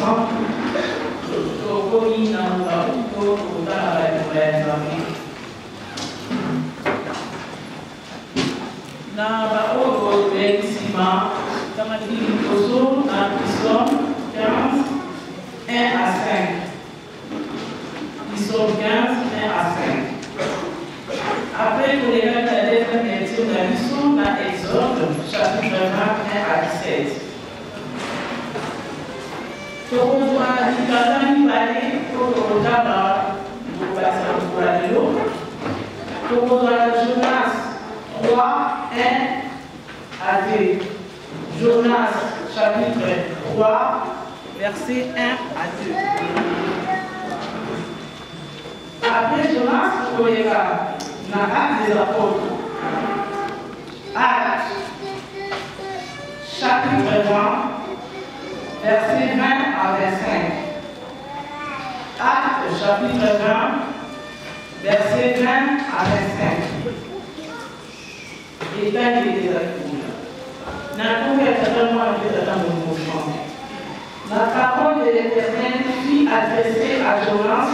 ensemble. Commis dans le à 5. Psaume 15, 1 à 5. Après que les gars de la dernière lecture de la mission, dans Exode, chapitre 20, 1 à 17. Tokozwa likata mibale tokotaba bokasa kokola lelo. Tokozwa Jonas 3, 1 à 2. Jonas chapitre 3, verset 1 à 2. Après Jonas, vous voyez là, dans Actes des Apôtres. Actes chapitre 20, verset 20 à 25. Actes chapitre 20, verset 20 à 25. Et quand il était à la parole de l'Éternel fut adressée à Jonas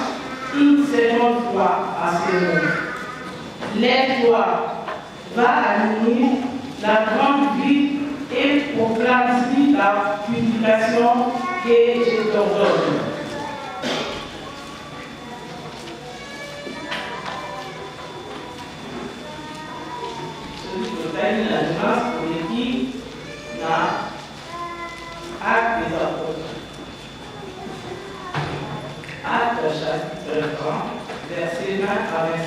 une seconde fois à ce mot. Lève-toi, va à Ninive, la grande ville, et proclame la publication que je t'ordonne. Celui qui a mis la Jonas pour l'équipe dans Actes des Apôtres. Actes chapitre 30, verset 20 à 25.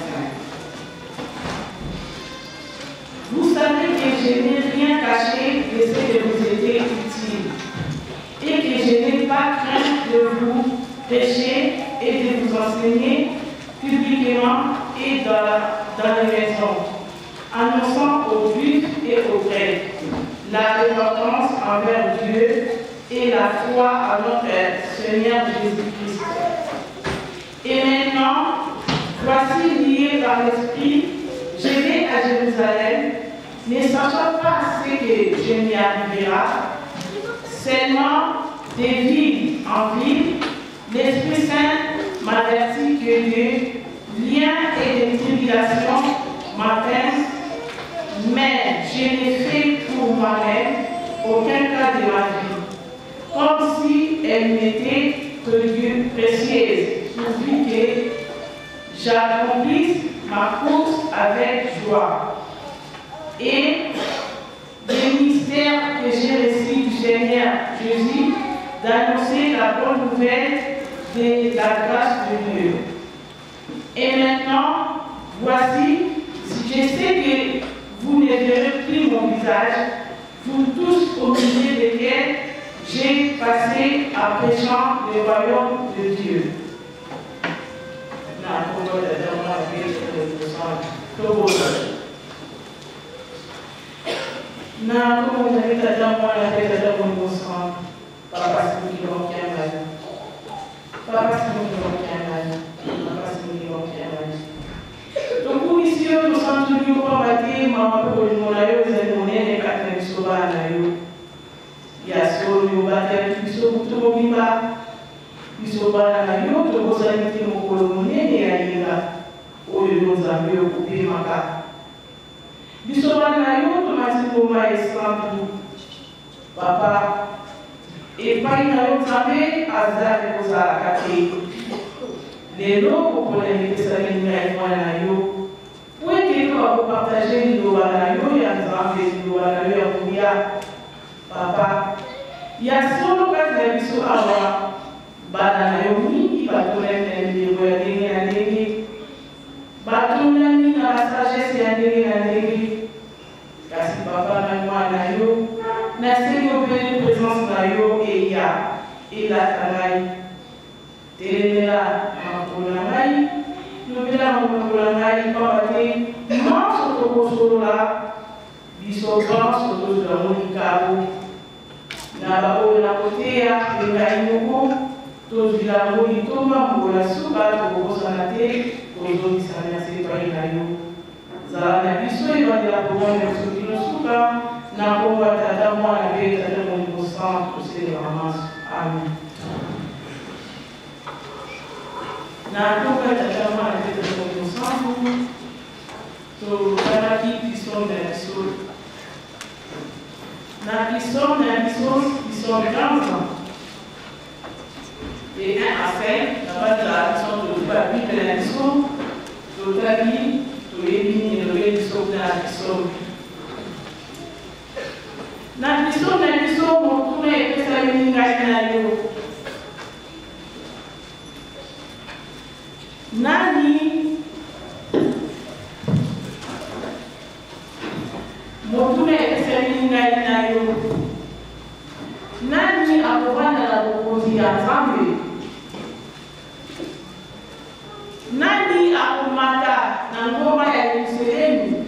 Vous savez que je n'ai rien caché de ce que vous était utile, et que je n'ai pas craint de vous prêcher et de vous enseigner publiquement et dans les maisons, annonçant aux Juifs et aux Grecs la repentance envers Dieu et la foi à notre Seigneur Jésus-Christ. Et maintenant, voici lié par l'Esprit, je vais à Jérusalem, ne sachant pas ce que je m'y arriverai, seulement des villes en ville, l'Esprit Saint m'avertit que des liens et des tribulations m'atteignent, mais je n'ai fait pour moi-même aucun cas de ma vie, comme si elle m'était précieuse, pourvu que j'accomplisse ma course avec joie. Et le ministère que j'ai reçu du Seigneur Jésus d'annoncer la bonne nouvelle de la grâce de Dieu. Et maintenant, voici, je sais que vous ne verrez plus mon visage, vous tous au milieu desquels j'ai passé en prêchant le royaume de Dieu. Donc, pour ici, nous sommes toujours combattus, maman, pour nous, il y a ce que nous battons, qui sont tout le monde, qui sont là, nous sommes tous les monde, et il y a où nous avons occupé ma carte. Nous sommes là, nous sommes papa, et pas une autre année, hasard de vous accater. Les lots pour les médecins, pour que partager nos bananes, il y a des bananes, papa, il y a solo que les bisous à moi, bananes, il va tourner les bananes, batourner dans la sagesse et aller, car si papa n'a pas d'ailleurs, n'a pas de présence d'ailleurs et il y a, et la travail. Téléméla, Mampolangaï, Nobela Mampolangaï, Pamate, Manso Solola, Bisoban, Soto de la Monicabo, Nabao, Napotea, Naïmoko, Tos Villa Monitoma, Mola Suba, Tobosanate, Kozo Sanase Painayo. Zalana Biso, il va de la Pogane de Sotino Suba, Nakomba Tadamo, la Veta de Moniposan, Tosé de Ramas. Amen. na toka tatawa na tete kwa msambu to kama kipi songa biso na biso kama et un affaire la base de la mission de la Bible de la mission to tagi to ebi ni le biso na biso na biso mo tune pesa minga na yo nani motune eseminga inayo nani akubana na kukuzi ya zambi nani akumata na ngoma ya Yerusalemu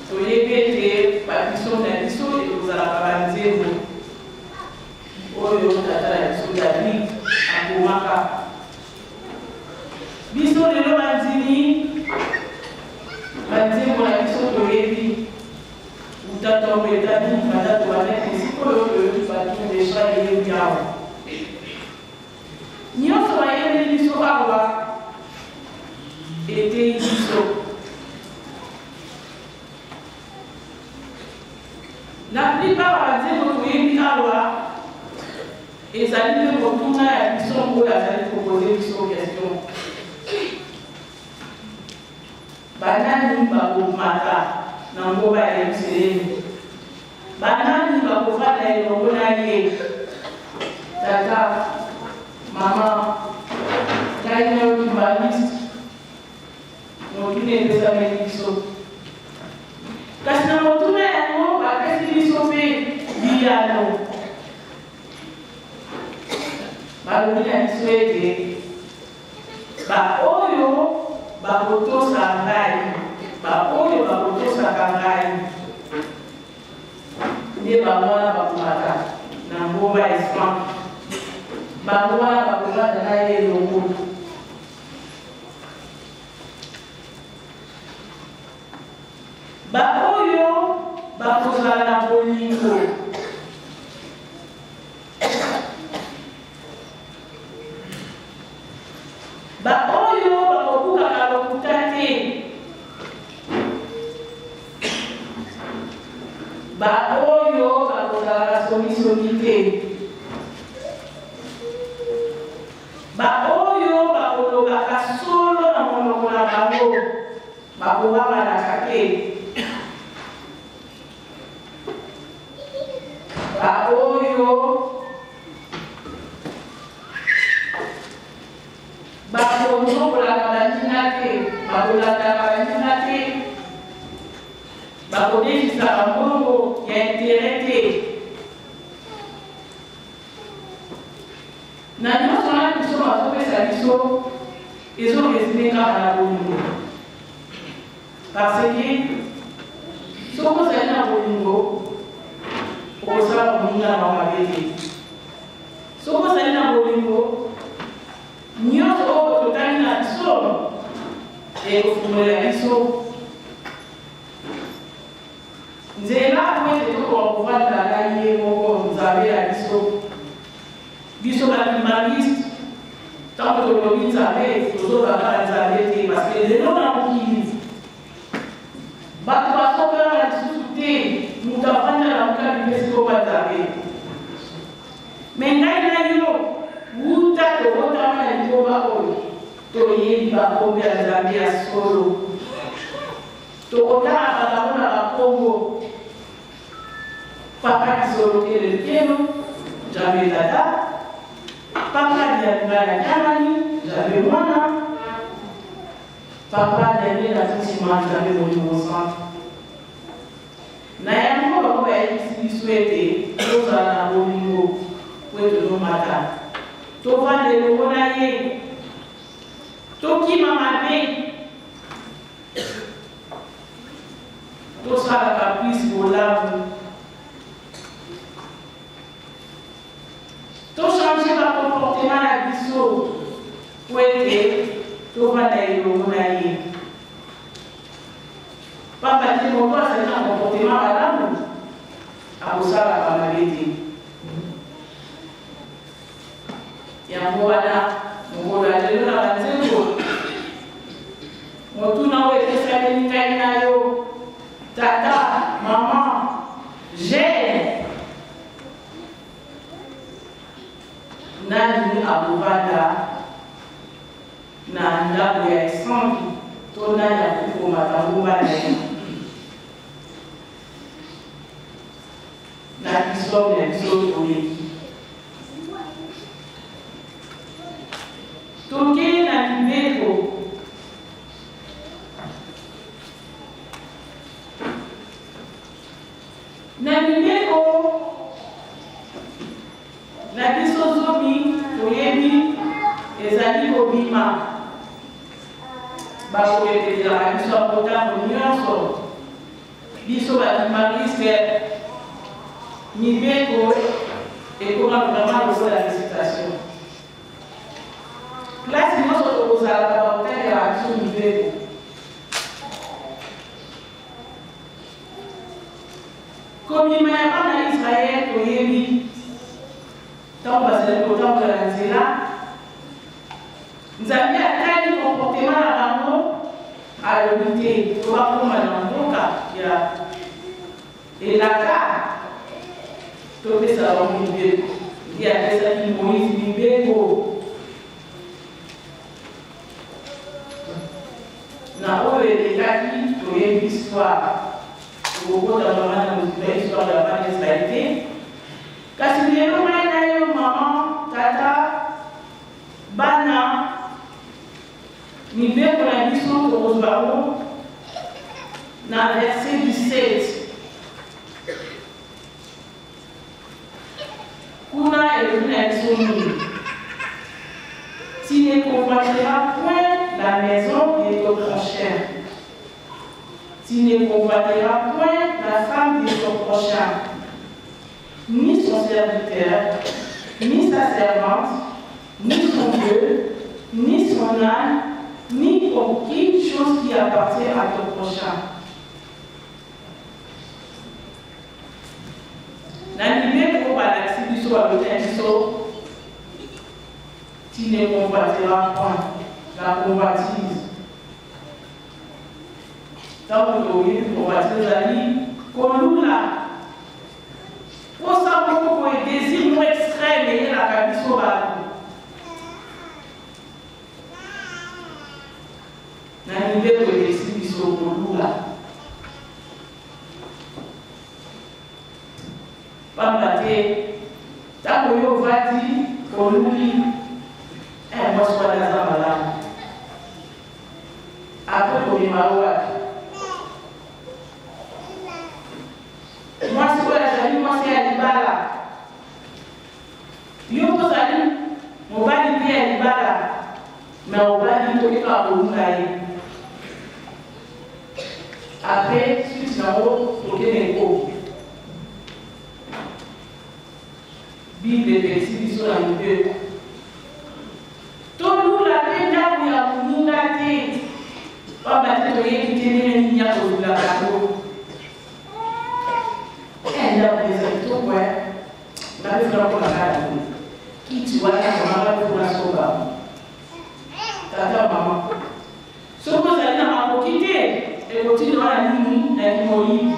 toyebete babiso na biso ekozala babanzembo oyo tata ya biso David akomaka biso lelo banzini banzembo na biso toyebi utata omwetani batatu banene esika oyo batundesha yeyebi awa nyonso bayebeli biso awa etei biso na plupart banzembo toyebi awa ezali mpe kotuna ya biso oyo azali kopose biso question banani bakomata na ngomba ya Yerusalemu banani bakovanda elongo na ye tata mama kaina okibaliste motuna epesameli biso kasi na motuna yango bapesi biso mpe biyano balobi na biso ete baoyo bakotosa ngai baoyo bakotosaka ngai nde bango wana bakomaka na ngomba ya Islam bango wana bakovanda na ye elongo baoyo bakozala na bolingo baoyo bakokukaka lokuta te baoyo bakozalaka somisomi te baoyo bakolobaka solo na monoko na bango bakobamanaka te baoyo bakonyokolaka bantina te bakolandaka bantina te bakodefisaka mbongo ya intere te na nyonso na biso bazopesa biso ezoresime kaka na bolingo parce que soki ozali na bolingo okosala moninga na mabe te soki ozali na bolingo nyonso oyo totali na biso ekofungolela biso nzela oyo tokoka kovanda na ye moko nzambe ya biso biso baminimaliste ntango tolobi nzambe tozobaka na nzambe te parce lelo na mokili bato basopela na lisusu te moto avanda na mokabi mpe sikoba nzambe me ngai na yo wuta tokotama na liboba oyo toyebi bakombe ya nzambe ya solo tokotala bango na bakombo papa kisolo kelekelo nzambe tata papa dialinga na nyamani nzambe mwana papa dialinga na nsima nzambe molimo santu na yango bango bayebisi biso ete tozala na bolingo po tozomata tovanda elongo na ye tokima mabe tosala caprice bolamu tochange bacomportement na biso po ete tovanda elongo na ye pamba te moto azali na comportement malamu akosalaka mabe te Botuna wepesa lingai nayo. Tata, maman, j'ai. Nani abuvada na ndabu ya esangi tona ya kukoma tambumba na biso na biso oleki. Toke na libeko na libeko na biso zomi toyebi ezali kobima bakoyetelelaka biso apotango nyonso biso bakimariske mibeko ekoma vraiment lokola récitation klasi nyonso tokozalaka bakotangelaka biso mibeko kobima ya bana Israel toyebi ntango bazali kotambola na nzela Nzambe atali comportement na bango alobi te tobakoma na mboka ya elaka topesa bango mibeko ndi apesaki Moïse mibeko na oyo elekaki toyebi histoire tokokota mama na moziba histoire ya bana Israel te kasi lelo mai na yo mama tata bana mibeko na biso tokozwa na verset 17 kuna elobi na biso nini tu ne convoiteras point la maison de ton prochain, tu ne convoiteras point la femme de ton prochain, ni son serviteur, ni sa servante, ni son Dieu, ni son âne, ni aucune chose qui appartient à ton prochain. N'animez pour balaxi du saut avec un saut, tu ne convoiteras point la convoitise. Tant que vous voyez, convoitise ali, kolula. Pour ça, vous pouvez désir moins extrême et la cabine au bas. N'animez pour les désir au kolula. Pambate, tant que vous voyez, koluli. Moi, je suis dans la malade. Après, je suis malade. Moi, je suis à la moi, c'est à l'Ibala. Je suis à la mon bali est à l'Ibala. Mais mon bali est à l'Ibala. Après, je suis en haut, je suis en haut. Bible est ici, sur la Bible. Tout la peine où il y a une minute, pas battre de l'équité, une minute au la cadeau. Elle a des tout, ouais. La vie pour la cadeau. Qui tu vois, la maman pour la sauver. Tata, maman. Ce que vous allez dans ma quitter, et continue à la ligne, elle mouille.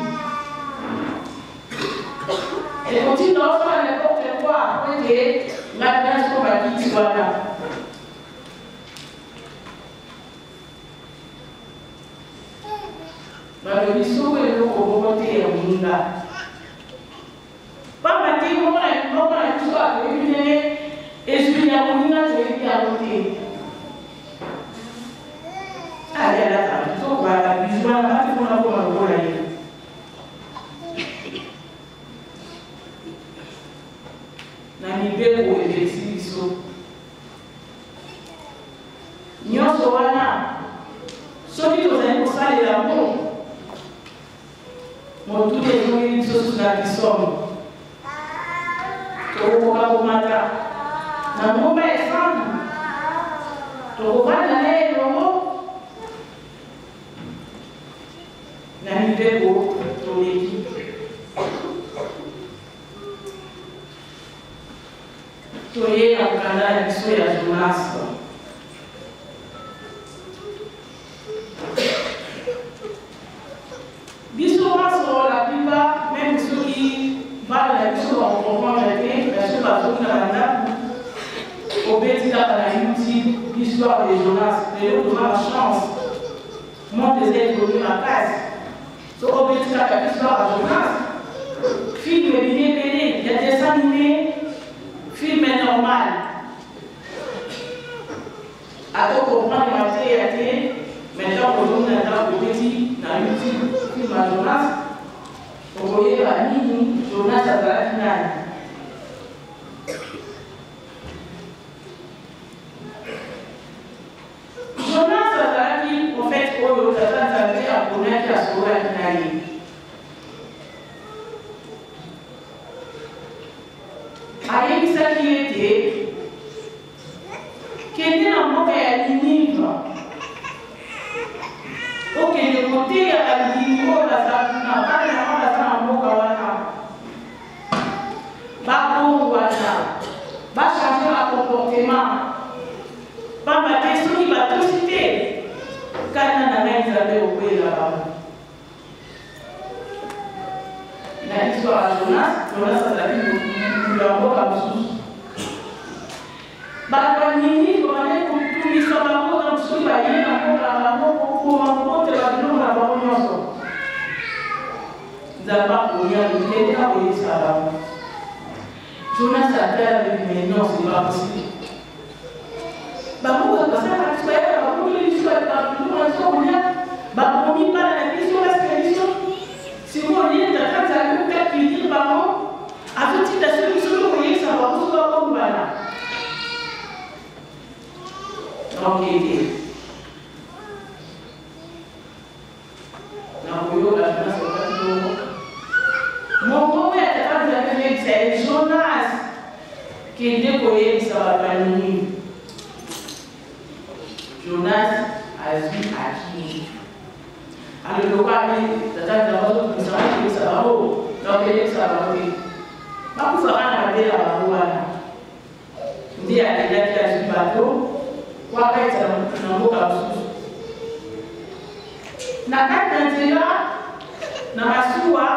Et continue à faire n'importe quoi, après que la place pour la qui soit là. Le biso est le côté Munga. Pas matin, on a tout ça, et je suis à Munga, je vais à côté. Allez, là, tu vois, la biso, on a tout pour la voler. Nani beko ebesi biso. Nyonso wana, soki tozali kosalela yango. Mon tout est joué une chose sur la personne. Tu vas commander. Dans le moment tu vas aller au moment. N'arrivez pas ton équipe. Tu es en Canada, tu es à Jonas. au petit à la YouTube, l'histoire de Jonas, mais l'autre a la chance. Mon désir est venu à ma case. Au petit à l'histoire de Jonas, film est bien pédé, il y a des dessins animés, film est normal. À tout comprendre, il m'a fait, maintenant, aujourd'hui, on a un petit, dans YouTube, film à Jonas, vous voyez la ligne, Jonas à la finale. Jonas azalaki prophète oyo tata nzambe aponaki asololaki na ye. Ayebisaki ete kende na mboka ya Ninive okende koteya balimi oyo bazaluna bana na moko baza na mboka wana babongwana bachange bacomportement pamba te soki batosi te kana na ngai nzambe okwela bango. Na histoire ya Jonas azalaki mokili ya mboka mosusu bato ya Ninive bane kotungisa bango na soki baye na mboka na bango kokoma kokotela biloko na bango nyonso nzambe akolia likende akoyebisa bango. Jonas atala mais non, c'est pas possible. Bango bakasaka kiswahili bango liswa bango bakomi pas la mission parce que mission si vous voyez dans quand ça le cas qui dit bango avec toute la solution vous voyez ça va vous va comme bana. Donc yo la finance mon papa est avec c'est Jonas qui découvre ça va venir. Jonas a vu à qui? Alors, le roi dit, tata d'abord, nous savons que ça va haut. Donc, il dit ça va haut. Ma pour faire un appel à la roi. Il dit à l'élève qui a su bateau, quoi qu'il y ait un mot comme ça. Na carte d'intérieur, na masuwa,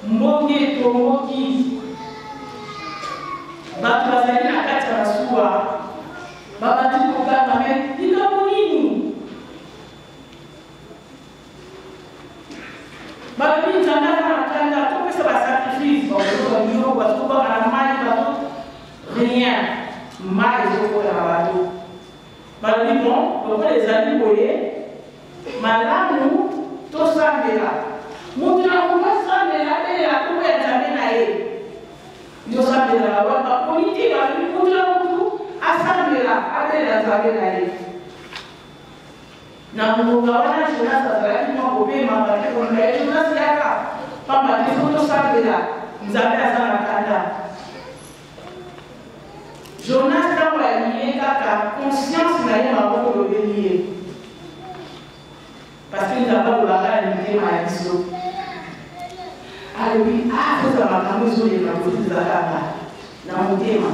mogi to mogi. Batu bazali na carte ya masuwa. Baba tu kugana me nika munini baba ni tanda na tanda to pesa ba sacrifice ba ko ndio ba to ba na mali ba to rien mali zo ko na ba to baba ni bon ko les amis boye malamu to sambela mutu na ko sambela be ya ko ya tambe na ye ndio sambela ba ko ni ti ba ni mutu na mutu asambela abela zabela ye na munga wana Jonas azalaki mokopema batekonda ye Jonas yaka pamba te foto sambela nzambe aza na kanda. Jonas ntango alie kaka conscience na ye maboko lobeli ye parce que nzambe alobaka na mitema ya biso alobi kozala makambo ezoyeba kozizakaka na motema.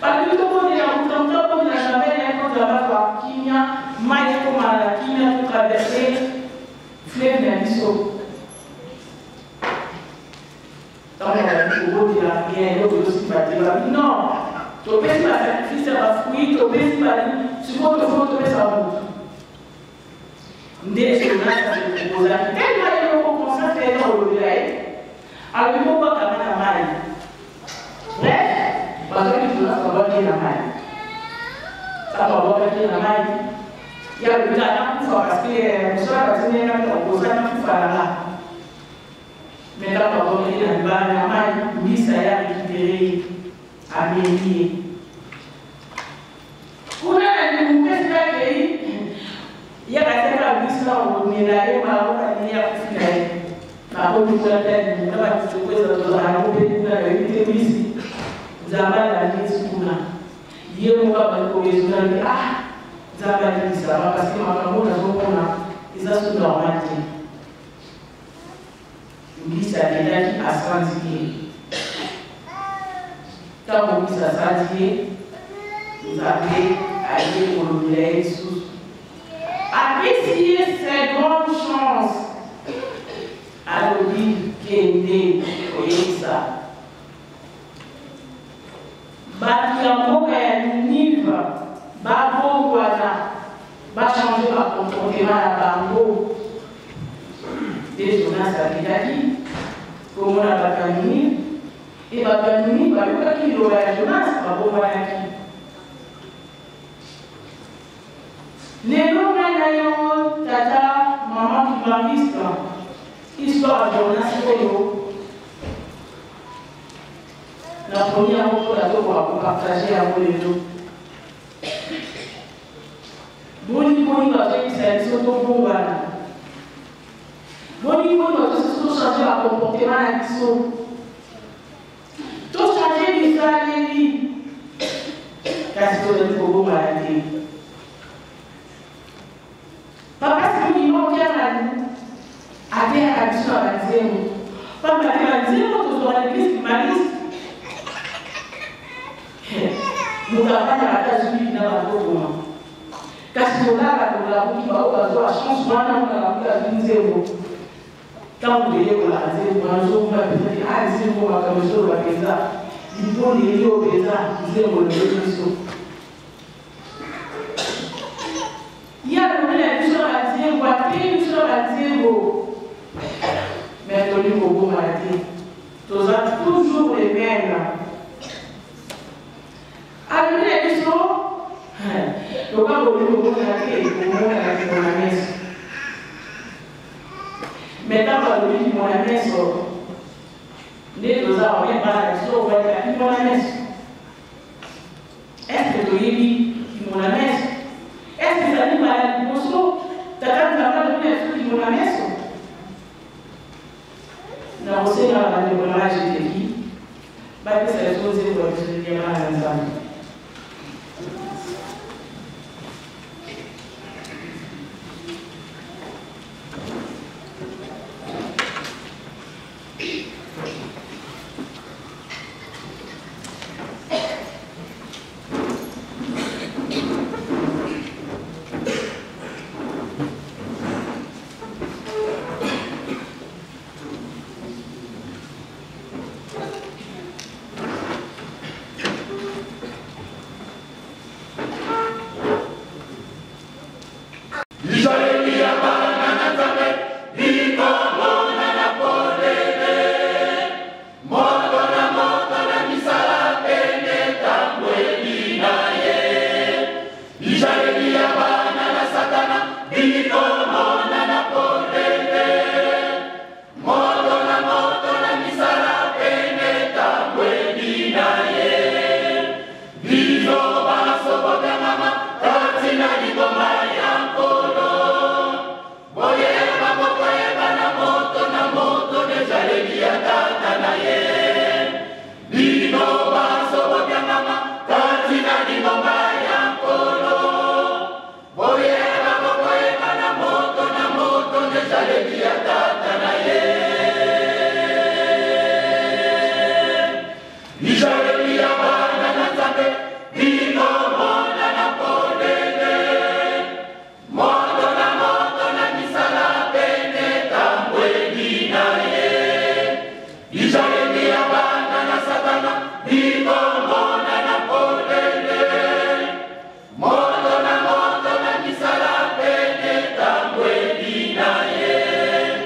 Parce que tout le monde est en train de la jamais un peu de kimia, mais comme la kimia pour traverser fleuve d'Abisso. Donc on a dit au bout de la bien, l'autre aussi va dire non, tu peux pas sacrifier ça fruit, tu peux pas tu peux te faire tomber ça bout. Ndé sur la ça se pose à tellement il faut concentrer dans le village. Alors il faut pas quand même mal. Bref, parce que Jonas va bien la main. Ça va bien la main. Il y a le temps pour faire parce que nous sommes passés dans le posant pour faire là. Mais là, on va bien la main. Oui, ça y a récupéré à Mélier. Pour la nouvelle pays, il y a la mission au Mélaye, Maroc, il y a Filaye. Maroc, nous avons fait une chose à la ici. Zabala ni sikuna yeye mwaba ko yezulani zabala ni sawa parce que makambo na zokona izasu ndo amati ngisa ndaki asanzike kama ngisa asanzike zabe aye kolobela Yesu apprécier ces grandes chances à l'objet kende oyesa bato ya mboka ya Ninive babongwana bachange bacomportement na bango nde Jonas akendaki komona bato ya Ninive e bato ya Ninive bayokaki liloba ya Jonas babongwanaki. Lelo ngai na yo tata mama kimariste histoire ya Jonas oyo la première fois pour partager à vous les deux. Boni va faire ça, c'est auto bon voilà. Boni va tout changer le comportement à l'action. Tout changer l'histoire de vie. Car c'est tout le bon maladie. Papa c'est lui qui m'a dit à terre à l'addition à la zéro. Papa m'a dit tout sur l'église qui m'a dit. Mukafanya hata zuri na watoto wao. Kasi molala kwa kukiba au bazo a chance mwana mwana vinzero. Kama ndio kwa lazima mwanzo kwa bidii hadi zero kwa kamsoro wa pesa. Ndipo ndio pesa zero ndio hizo. Ya ndio ile sio lazima kwa pili sio lazima. Mais on lui au bon matin. Tous toujours les mêmes. Alors, il est le cas où nous avons été pour la messe. Maintenant, pour la messe, les deux avons bien parlé pour la messe. Est-ce que tu es dit pour la messe? Est-ce que ça dit par la poisson? Tu as pas de bien pour la messe? Non, c'est dans la décollage de l'équipe. Parce que c'est la chose qui est bien à l'ensemble. Moto na misala pene tambwe dinaye.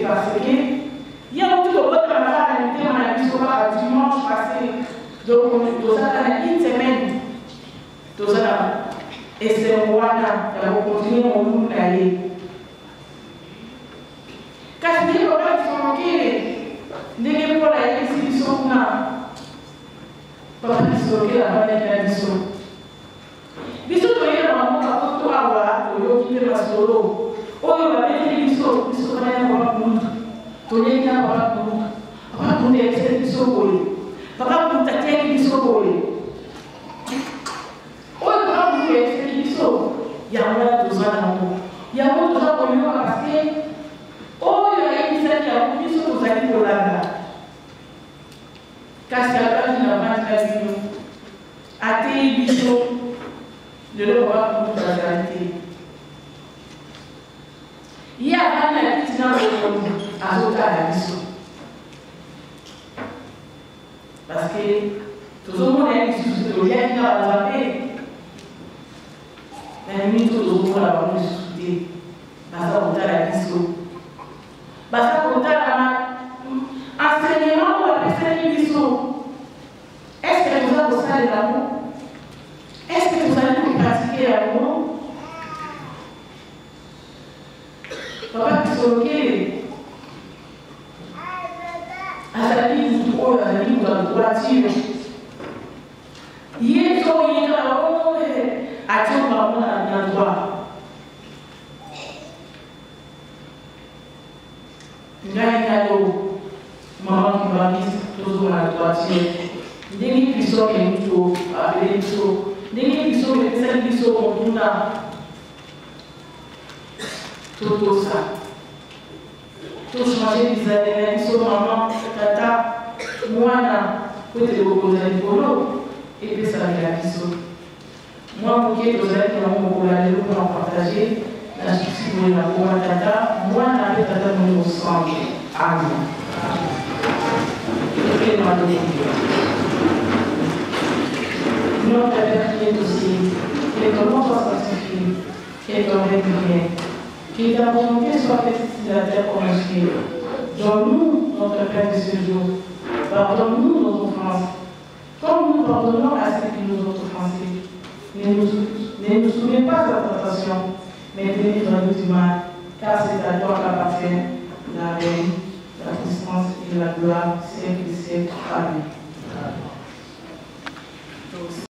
Parce que il y a beaucoup de travail à l'unité, on a vu souvent dimanche passé. Et c'est moi qui va continuer mon monde d'aller. Quand je dis papa qui sont moqués, n'est pas la institution qu'on a. Papa qui sont moqués là-bas avec la mission. Biso to yeba mamoka ko to awa to yo kile masolo. Oyo ba bete biso kana kwa muntu. To yenya kwa muntu. Papa kunde ese biso boye. Papa kuntatia biso boye. Oyo ba kunde ese biso ya mwana tozana mo. Ya mwana tozana ko yo parce que oyo ya kisani ya biso tozali kolanda. Kasi abandi na manja bino. Ate biso de le voir pour la réalité. Il y a un petit dans le monde à l'autre à la mission. Parce que tout le monde a une société de lien qui a la paix. Mais nous, tout le monde a une société. Parce qu'on a la mission. Parce qu'on a la enseignement ou la personne mission. Est-ce que vous avez ça de l'amour? Est-ce que vous allez pratiquer l'amour? Papa qui sont ok. À la ligne du haut, à la ligne de la voiture. Il est trop, il est là-haut, à Dieu, maman, à l'endroit. Il y a un cadeau. Maman qui m'a mis toujours à la voiture. Dès qu'il puisse sortir, il faut appeler le saut. Ninguém pensou que essa pessoa contuna tudo ça. Tout changer des années, pessoa maman, tata, mwana, côté de proposer du polo et puis ça avec la pessoa. Moi, pour que vous allez nous partager, la justice pour la pour tata, moi, avec tata nous ensemble. Amen. Notre Père qui est au ciel, que ton nom soit sanctifié, que ton règne vienne, que ta volonté soit faite ici sur la terre comme au ciel. Donne-nous notre Père de ce jour. Pardonne-nous nos offenses, comme nous pardonnons à ceux qui nous ont offensés. Ne nous soumets pas à la tentation, mais délivre-nous du mal, car c'est à toi qu'appartient la règne, la puissance et la gloire, siècle des siècles. Amen.